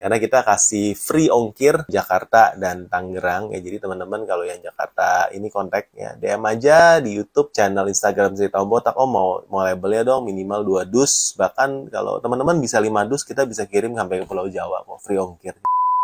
Karena kita kasih free ongkir Jakarta dan Tangerang ya. Jadi teman-teman kalau yang Jakarta ini kontaknya DM aja di YouTube channel Instagram Cerita Om Botak. Mau labelnya dong minimal 2 dus. Bahkan kalau teman-teman bisa 5 dus, kita bisa kirim sampai ke Pulau Jawa kok, free ongkir.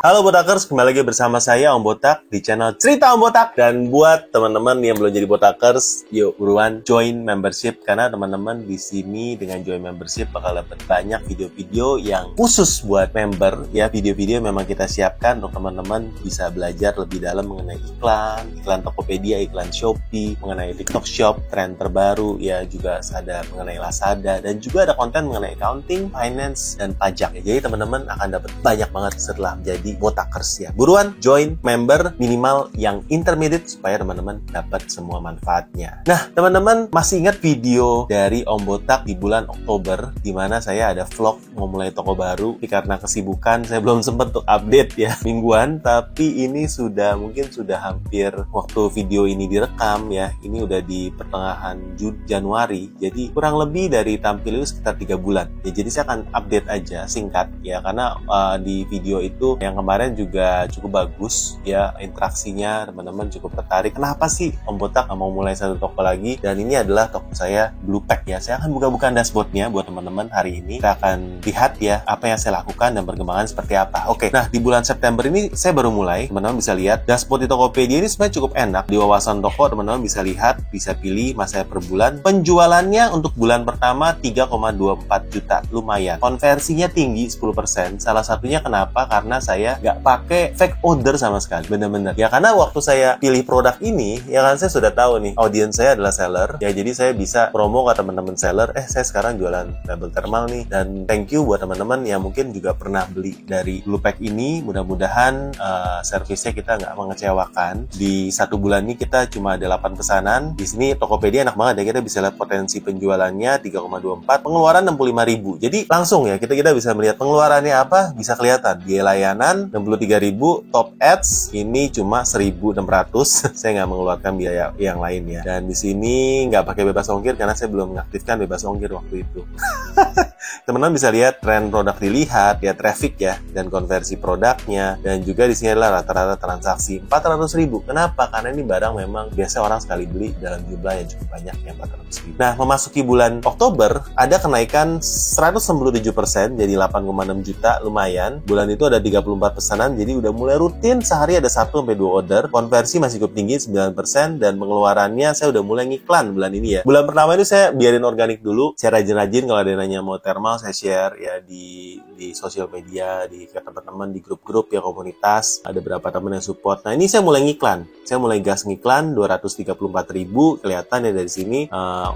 Halo Botakers, kembali lagi bersama saya Om Botak di channel Cerita Om Botak. Dan buat teman-teman yang belum jadi Botakers, yuk buruan join membership, karena teman-teman di sini dengan join membership bakal dapat banyak video-video yang khusus buat member ya. Video-video memang kita siapkan untuk teman-teman bisa belajar lebih dalam mengenai iklan Tokopedia, iklan Shopee, mengenai TikTok Shop, tren terbaru ya, juga ada mengenai Lazada, dan juga ada konten mengenai accounting, finance, dan pajak ya. Jadi teman-teman akan dapat banyak banget setelah menjadi Botakers ya. Buruan join member minimal yang intermediate supaya teman-teman dapat semua manfaatnya. Nah, teman-teman masih ingat video dari Om Botak di bulan Oktober di mana saya ada vlog mau mulai toko baru. Tapi karena kesibukan saya belum sempat untuk update ya mingguan, tapi ini mungkin sudah hampir waktu video ini direkam ya. Ini udah di pertengahan Januari. Jadi kurang lebih dari tampil itu sekitar 3 bulan. Ya, jadi saya akan update aja singkat ya, karena di video itu yang kemarin juga cukup bagus ya, interaksinya teman-teman cukup tertarik. Kenapa sih Om Botak mau mulai satu toko lagi? Dan ini adalah toko saya, Blue Pack ya. Saya akan buka-bukaan dashboardnya buat teman-teman hari ini. Kita akan lihat ya apa yang saya lakukan dan perkembangan seperti apa. Oke, nah di bulan September ini saya baru mulai. Teman-teman bisa lihat dashboard di Tokopedia ini sebenarnya cukup enak. Di wawasan toko teman-teman bisa lihat, bisa pilih masa per bulan. Penjualannya untuk bulan pertama 3,24 juta, lumayan. Konversinya tinggi 10%. Salah satunya kenapa? Karena saya nggak pakai fake order sama sekali, bener-bener ya. Karena waktu saya pilih produk ini ya kan, saya sudah tahu nih audiens saya adalah seller ya, jadi saya bisa promo ke teman-teman seller, saya sekarang jualan label thermal nih. Dan thank you buat teman-teman yang mungkin juga pernah beli dari Blue Pack ini. Mudah-mudahan servisnya kita nggak mengecewakan. Di 1 bulan ini kita cuma ada 8 pesanan. Di sini Tokopedia enak banget ya, kita bisa lihat potensi penjualannya 3,24, pengeluaran 65.000. Jadi langsung ya kita bisa melihat pengeluarannya apa, bisa kelihatan. Biaya layanan 63.000, top ads ini cuma 1.600. Saya nggak mengeluarkan biaya yang lain ya. Dan di sini nggak pakai bebas ongkir karena saya belum mengaktifkan bebas ongkir waktu itu. Teman-teman bisa lihat tren produk dilihat ya, traffic ya, dan konversi produknya. Dan juga di sini adalah rata-rata transaksi 400.000. Kenapa? Karena ini barang memang biasa orang sekali beli dalam jumlah yang cukup banyak ya, 400.000. Nah, memasuki bulan Oktober ada kenaikan 197% jadi 8,6 juta, lumayan. Bulan itu ada 34 pesanan, jadi udah mulai rutin sehari ada 1-2 order. Konversi masih cukup tinggi 9%, dan pengeluarannya saya udah mulai ngiklan bulan ini ya. Bulan pertama itu saya biarin organik dulu. Saya rajin-rajin kalau ada yang nanya mau thermal, saya share ya di sosial media, di teman-teman, di grup-grup ya, komunitas. Ada beberapa teman yang support. Nah, ini saya mulai ngiklan. Saya mulai gas ngiklan 234.000. Kelihatan ya dari sini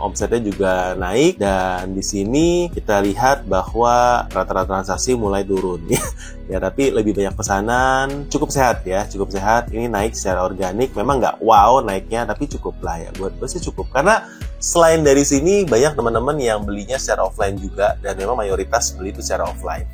omsetnya juga naik, dan di sini kita lihat bahwa rata-rata transaksi mulai turun ya, tapi lebih banyak pesanan, cukup sehat ya, cukup sehat. Ini naik secara organik, memang nggak wow naiknya, tapi cukup lah ya, buat sih cukup. Karena selain dari sini banyak teman-teman yang belinya secara offline juga, dan memang mayoritas beli itu secara offline.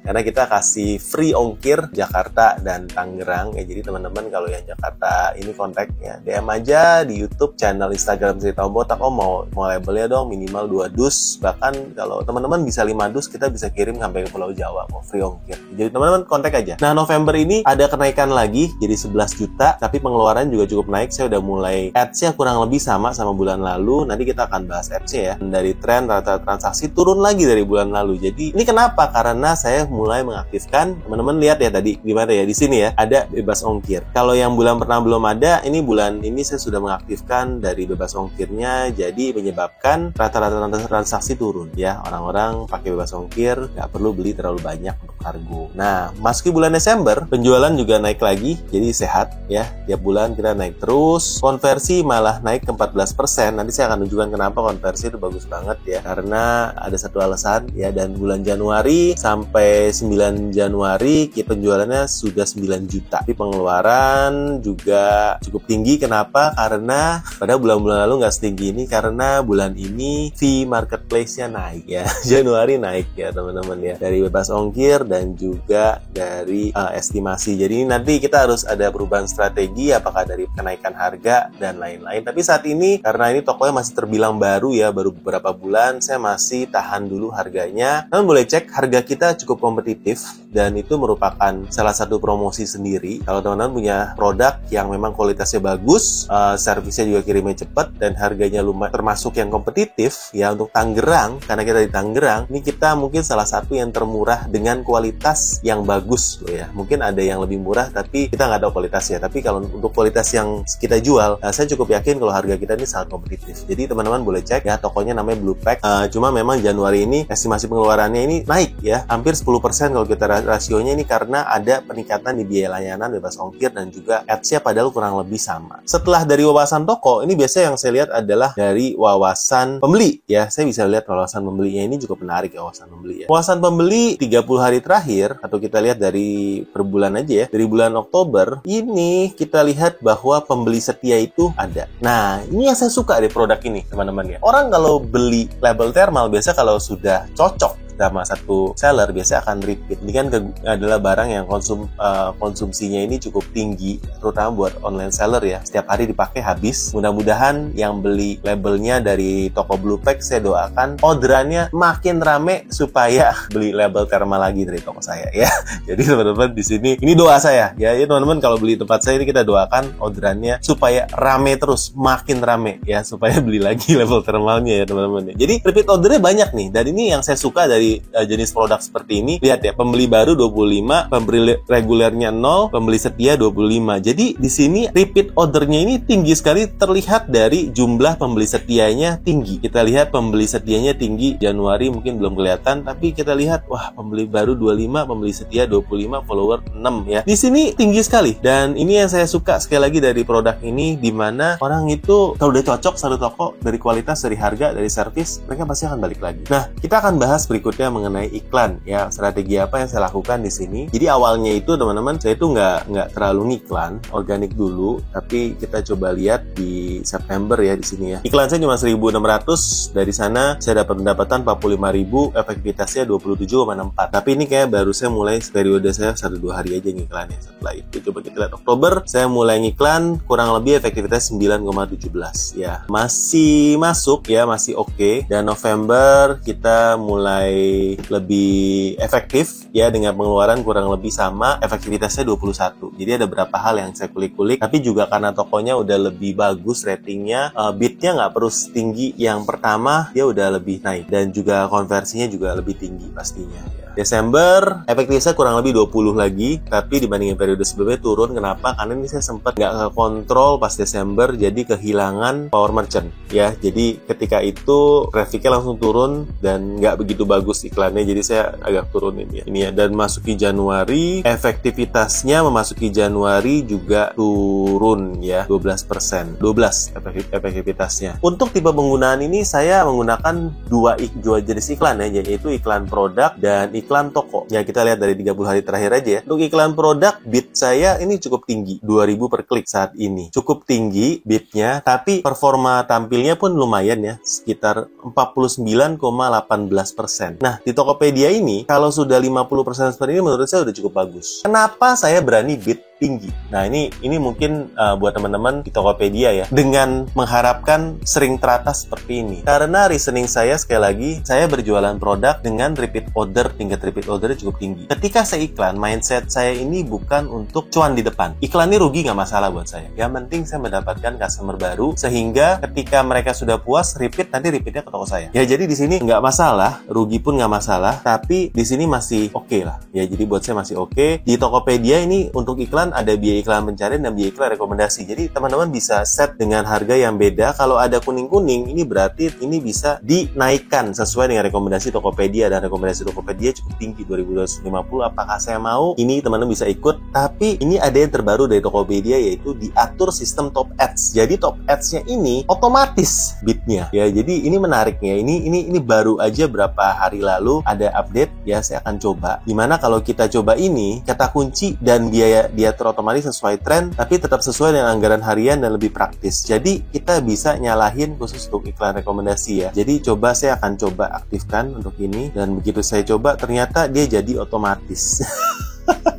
Karena kita kasih free ongkir Jakarta dan Tangerang ya. Jadi teman-teman kalau yang Jakarta ini kontaknya DM aja di YouTube channel Instagram Cerita Om Botak. Mau labelnya dong minimal 2 dus. Bahkan kalau teman-teman bisa 5 dus, kita bisa kirim sampai ke Pulau Jawa kok, free ongkir. Jadi teman-teman kontak aja. Nah, November ini ada kenaikan lagi jadi 11 juta, tapi pengeluaran juga cukup naik. Saya udah mulai ads-nya kurang lebih sama bulan lalu. Nanti kita akan bahas ads-nya ya. Dari tren rata transaksi turun lagi dari bulan lalu. Jadi ini kenapa? Karena saya mulai mengaktifkan, teman-teman lihat ya tadi gimana ya, di sini ya ada bebas ongkir. Kalau yang bulan pertama belum ada, ini bulan ini saya sudah mengaktifkan dari bebas ongkirnya, jadi menyebabkan rata-rata transaksi turun ya. Orang-orang pakai bebas ongkir, nggak perlu beli terlalu banyak untuk kargo. Nah, masuki bulan Desember, penjualan juga naik lagi, jadi sehat ya. Tiap bulan kita naik terus, konversi malah naik ke 14%. Nanti saya akan tunjukkan kenapa konversi itu bagus banget ya, karena ada satu alasan ya. Dan bulan Januari sampai 9 Januari penjualannya sudah 9 juta. Tapi pengeluaran juga cukup tinggi. Kenapa? Karena pada bulan-bulan lalu nggak setinggi ini, karena bulan ini fee marketplace-nya naik ya. Januari naik ya teman-teman ya, dari bebas ongkir dan juga dari estimasi. Jadi nanti kita harus ada perubahan strategi, apakah dari kenaikan harga dan lain-lain. Tapi saat ini karena ini tokonya masih terbilang baru ya, baru beberapa bulan, saya masih tahan dulu harganya. Namun boleh cek, harga kita cukup kompetitif dan itu merupakan salah satu promosi sendiri. Kalau teman-teman punya produk yang memang kualitasnya bagus, servisnya juga kirimnya cepat, dan harganya lumayan termasuk yang kompetitif ya untuk Tangerang, karena kita di Tangerang, ini kita mungkin salah satu yang termurah dengan kualitas yang bagus loh ya. Mungkin ada yang lebih murah tapi kita nggak tahu kualitasnya. Tapi kalau untuk kualitas yang kita jual, saya cukup yakin kalau harga kita ini sangat kompetitif. Jadi teman-teman boleh cek ya, tokonya namanya Blue Pack. Cuma memang Januari ini estimasi pengeluarannya ini naik ya, hampir 10% kalau kita rasionya ini, karena ada peningkatan di biaya layanan, bebas ongkir, dan juga ads-nya padahal kurang lebih sama. Setelah dari wawasan toko, ini biasanya yang saya lihat adalah dari wawasan pembeli ya. Saya bisa lihat wawasan pembelinya ini cukup menarik ya, wawasan pembeli ya. Wawasan pembeli 30 hari terakhir, atau kita lihat dari per bulan aja ya, dari bulan Oktober, ini kita lihat bahwa pembeli setia itu ada. Nah, ini yang saya suka dari produk ini, teman-teman ya. Orang kalau beli label thermal, biasa kalau sudah cocok sama satu seller, biasa akan repeat. Ini kan adalah barang yang konsumsinya ini cukup tinggi, terutama buat online seller ya. Setiap hari dipakai habis. Mudah-mudahan yang beli labelnya dari toko Blue Pack, saya doakan orderannya makin rame supaya beli label thermal lagi dari toko saya ya. Jadi teman-teman di sini, ini doa saya ya. Teman-teman kalau beli tempat saya ini, kita doakan orderannya supaya rame terus, makin rame ya, supaya beli lagi label thermalnya ya teman-teman ya. Jadi repeat ordernya banyak nih, dan ini yang saya suka dari jenis produk seperti ini. Lihat ya, pembeli baru 25, pembeli regulernya 0, pembeli setia 25. Jadi di sini repeat ordernya ini tinggi sekali, terlihat dari jumlah pembeli setianya tinggi. Kita lihat pembeli setianya tinggi, Januari mungkin belum kelihatan, tapi kita lihat wah, pembeli baru 25, pembeli setia 25, follower 6 ya. Di sini tinggi sekali, dan ini yang saya suka sekali lagi dari produk ini, di mana orang itu kalau udah cocok satu toko, dari kualitas, dari harga, dari servis, mereka pasti akan balik lagi. Nah, kita akan bahas berikutnya mengenai iklan ya, strategi apa yang saya lakukan di sini. Jadi awalnya itu teman-teman, saya itu nggak terlalu ngiklan, organik dulu, tapi kita coba lihat di September ya, di sini ya. Iklan saya cuma 1.600, dari sana saya dapat pendapatan 45.000, efektivitasnya 27,64. Tapi ini kayak baru saya mulai periode saya 1-2 hari aja ngiklannya. Setelah itu coba kita lihat Oktober, saya mulai ngiklan, kurang lebih efektivitas 9,17 ya. Masih masuk ya, masih oke. Dan November kita mulai lebih efektif ya, dengan pengeluaran kurang lebih sama, efektivitasnya 21. Jadi ada beberapa hal yang saya kulik-kulik, tapi juga karena tokonya udah lebih bagus ratingnya, bidnya nggak perlu setinggi yang pertama, dia udah lebih naik, dan juga konversinya juga lebih tinggi pastinya ya. Desember efektivitasnya kurang lebih 20 lagi, tapi dibandingin periode sebelumnya turun. Kenapa? Karena ini saya sempat nggak kontrol pas Desember, jadi kehilangan power merchant ya. Jadi ketika itu trafficnya langsung turun dan nggak begitu bagus iklannya, jadi saya agak turunin ya ini ya. Dan masuki Januari, efektivitasnya memasuki Januari juga turun ya, 12%, 12 efektivitasnya. Untuk tipe penggunaan ini saya menggunakan dua jenis iklan ya, yaitu iklan produk dan iklan toko. Ya, kita lihat dari 30 hari terakhir aja ya. Untuk iklan produk, bid saya ini cukup tinggi, 2.000 per klik saat ini. Cukup tinggi bidnya, tapi performa tampilnya pun lumayan ya, sekitar 49,18%. Nah, di Tokopedia ini, kalau sudah 50% seperti ini, menurut saya udah cukup bagus. Kenapa saya berani bid tinggi? Nah, ini mungkin buat teman-teman di Tokopedia ya, dengan mengharapkan sering teratas seperti ini. Karena reasoning saya, sekali lagi, saya berjualan produk dengan repeat order, tingkat repeat ordernya cukup tinggi. Ketika saya iklan, mindset saya ini bukan untuk cuan di depan. Iklan ini rugi nggak masalah buat saya. Yang penting saya mendapatkan customer baru, sehingga ketika mereka sudah puas, repeat, nanti repeatnya ke toko saya. Ya, jadi di sini nggak masalah, rugi pun nggak masalah, tapi di sini masih oke lah. Ya, jadi buat saya masih oke. Di Tokopedia ini untuk iklan ada biaya iklan pencarian dan biaya iklan rekomendasi. Jadi teman-teman bisa set dengan harga yang beda. Kalau ada kuning-kuning, ini berarti ini bisa dinaikkan sesuai dengan rekomendasi Tokopedia, dan rekomendasi Tokopedia cukup tinggi, 2.250. Apakah saya mau? Ini teman-teman bisa ikut. Tapi ini ada yang terbaru dari Tokopedia, yaitu diatur sistem top ads. Jadi top ads-nya ini otomatis bidnya. Ya, jadi ini menariknya. Ini baru aja berapa hari lalu ada update ya, saya akan coba. Dimana kalau kita coba ini, kata kunci dan biaya diatur otomatis sesuai tren, tapi tetap sesuai dengan anggaran harian dan lebih praktis. Jadi kita bisa nyalahin khusus untuk iklan rekomendasi ya. Jadi saya akan coba aktifkan untuk ini, dan begitu saya coba ternyata dia jadi otomatis.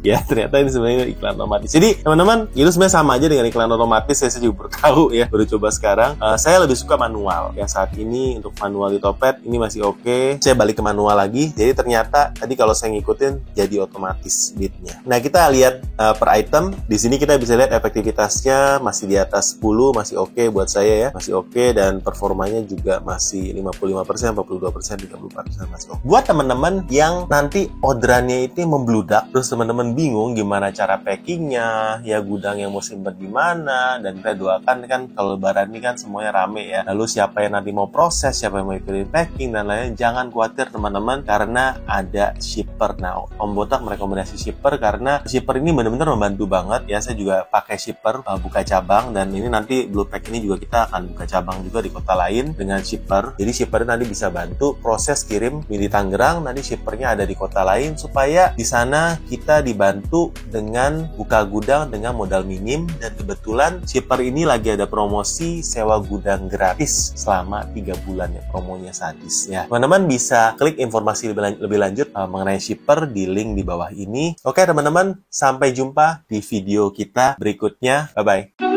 Ya ternyata ini sebenarnya iklan otomatis. Jadi teman-teman, itu sebenarnya sama aja dengan iklan otomatis. Saya juga baru tahu ya, baru coba sekarang. Saya lebih suka manual. Yang saat ini untuk manual di Topet ini masih oke. Saya balik ke manual lagi. Jadi ternyata tadi kalau saya ngikutin jadi otomatis bitnya. Nah kita lihat per item. Di sini kita bisa lihat efektivitasnya masih di atas 10, masih oke buat saya ya, masih oke, dan performanya juga masih 55%, 42%, 34% masih oke. Buat teman-teman yang nanti orderannya itu membludak, terus teman-teman bingung gimana cara packingnya, ya gudang yang mau simpan di mana, dan kita doakan kan kalau lebaran ini kan semuanya rame ya. Lalu siapa yang nanti mau proses, siapa yang mau ikutin packing dan lain-lain, jangan khawatir teman-teman karena ada shipper. Nah, Om Botak merekomendasi shipper karena shipper ini benar-benar membantu banget ya. Saya juga pakai shipper buka cabang, dan ini nanti Blue Pack ini juga kita akan buka cabang juga di kota lain dengan shipper. Jadi shipper nanti bisa bantu proses kirim di Tangerang, nanti shippernya ada di kota lain supaya di sana kita dibantu dengan buka gudang dengan modal minim. Dan kebetulan shipper ini lagi ada promosi sewa gudang gratis selama 3 bulan ya, promonya sadis ya. Teman-teman bisa klik informasi lebih lanjut mengenai shipper di link di bawah ini. Oke teman-teman, sampai jumpa di video kita berikutnya. Bye-bye.